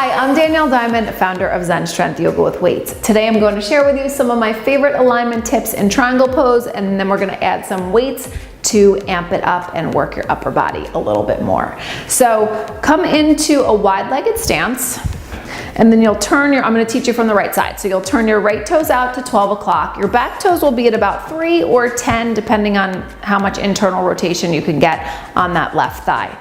Hi, I'm Danielle Diamond, founder of Zen Strength Yoga with Weights. Today I'm going to share with you some of my favorite alignment tips in triangle pose, and then we're going to add some weights to amp it up and work your upper body a little bit more. So come into a wide-legged stance, and then you'll turn I'm going to teach you from the right side. So you'll turn your right toes out to 12 o'clock. Your back toes will be at about 3 or 10, depending on how much internal rotation you can get on that left thigh.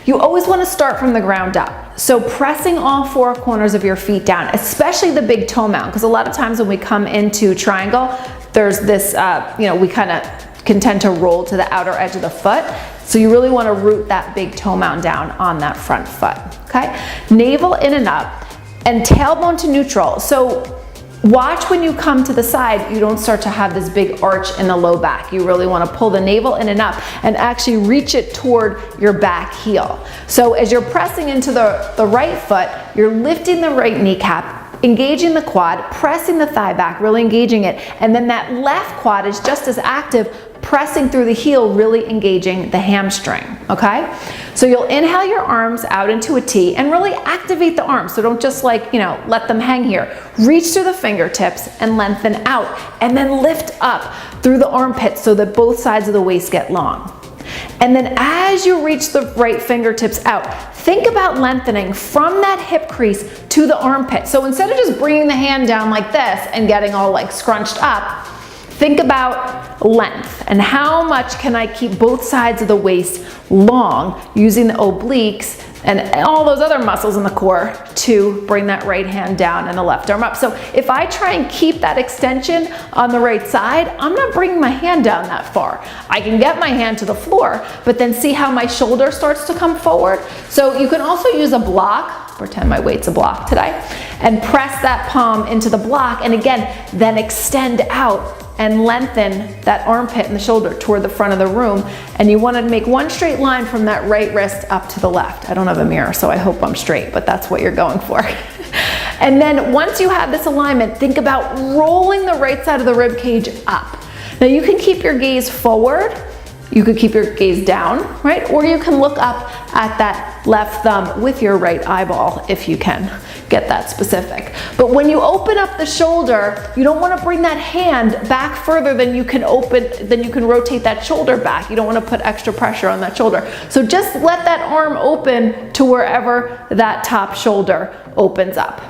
You always want to start from the ground up. So pressing all 4 corners of your feet down, especially the big toe mound, because a lot of times when we come into triangle, there's this, we kind of can tend to roll to the outer edge of the foot. So you really want to root that big toe mound down on that front foot, okay? Navel in and up, and tailbone to neutral. So watch when you come to the side, you don't start to have this big arch in the low back. You really want to pull the navel in and up and actually reach it toward your back heel. So as you're pressing into the right foot, you're lifting the right kneecap, engaging the quad, pressing the thigh back, really engaging it. And then that left quad is just as active, pressing through the heel, really engaging the hamstring, okay? So you'll inhale your arms out into a T and really activate the arms. So don't just let them hang here. Reach through the fingertips and lengthen out, and then lift up through the armpits so that both sides of the waist get long. And then as you reach the right fingertips out, think about lengthening from that hip crease to the armpit. So instead of just bringing the hand down like this and getting all like scrunched up, think about length and how much can I keep both sides of the waist long using the obliques and all those other muscles in the core to bring that right hand down and the left arm up. So if I try and keep that extension on the right side, I'm not bringing my hand down that far. I can get my hand to the floor, but then see how my shoulder starts to come forward. So you can also use a block, pretend my weight's a block today, and press that palm into the block, and again, then extend out and lengthen that armpit and the shoulder toward the front of the room. And you want to make one straight line from that right wrist up to the left. I don't have a mirror, so I hope I'm straight, but that's what you're going for. And then once you have this alignment, think about rolling the right side of the rib cage up. Now you can keep your gaze forward, you could keep your gaze down, right? Or you can look up at that left thumb with your right eyeball if you can get that specific. But when you open up the shoulder, you don't want to bring that hand back further than you can rotate that shoulder back. You don't want to put extra pressure on that shoulder. So just let that arm open to wherever that top shoulder opens up.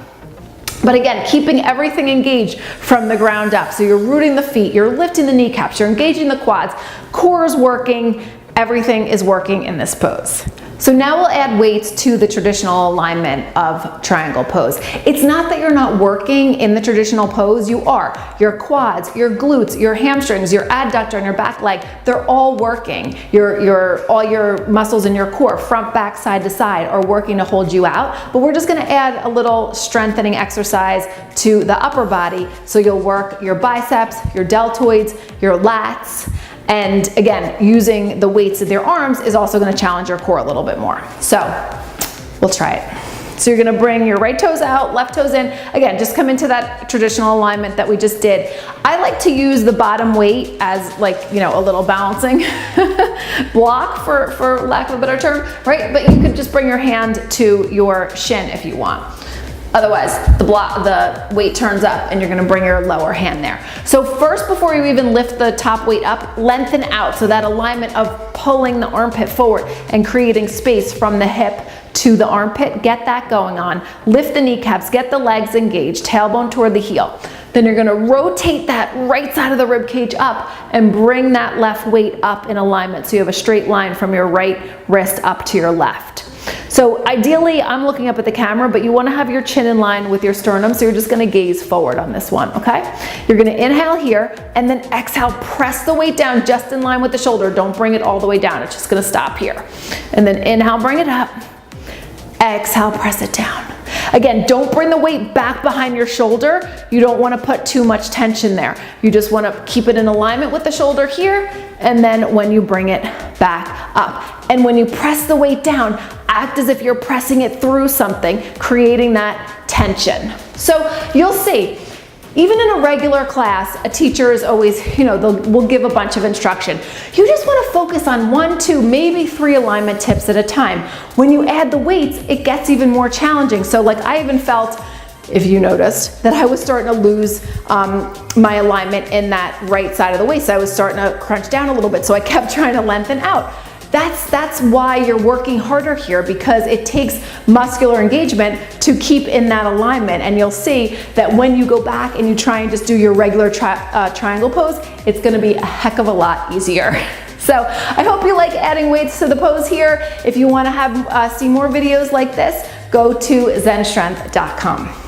But again, keeping everything engaged from the ground up. So you're rooting the feet, you're lifting the kneecaps, you're engaging the quads, core is working, everything is working in this pose. So now we'll add weights to the traditional alignment of triangle pose. It's not that you're not working in the traditional pose, you are. Your quads, your glutes, your hamstrings, your adductor and your back leg, they're all working. All your muscles in your core, front, back, side to side, are working to hold you out. But we're just gonna add a little strengthening exercise to the upper body. So you'll work your biceps, your deltoids, your lats, and again, using the weights of your arms is also going to challenge your core a little bit more. So we'll try it. So you're going to bring your right toes out, left toes in. Again, just come into that traditional alignment that we just did. I like to use the bottom weight as a little balancing block for lack of a better term, right? But you could just bring your hand to your shin if you want. Otherwise, the weight turns up and you're gonna bring your lower hand there. So first, before you even lift the top weight up, lengthen out. So that alignment of pulling the armpit forward and creating space from the hip to the armpit, get that going on. Lift the kneecaps, get the legs engaged, tailbone toward the heel. Then you're gonna rotate that right side of the rib cage up and bring that left weight up in alignment. So you have a straight line from your right wrist up to your left. So ideally, I'm looking up at the camera, but you want to have your chin in line with your sternum, so you're just going to gaze forward on this one, okay? You're going to inhale here, and then exhale, press the weight down just in line with the shoulder. Don't bring it all the way down. It's just going to stop here. And then inhale, bring it up. Exhale, press it down. Again, don't bring the weight back behind your shoulder. You don't want to put too much tension there. You just want to keep it in alignment with the shoulder here, and then when you bring it back up. And when you press the weight down, act as if you're pressing it through something, creating that tension. So you'll see, Even in a regular class, a teacher is always, will give a bunch of instruction. You just want to focus on 1, 2, maybe 3 alignment tips at a time. When you add the weights, it gets even more challenging. So like I even felt, if you noticed, that I was starting to lose my alignment in that right side of the waist. I was starting to crunch down a little bit, so I kept trying to lengthen out. That's why you're working harder here, because it takes muscular engagement to keep in that alignment. And you'll see that when you go back and you try and just do your regular triangle pose, it's gonna be a heck of a lot easier. So I hope you like adding weights to the pose here. If you wanna see more videos like this, go to zenstrength.com.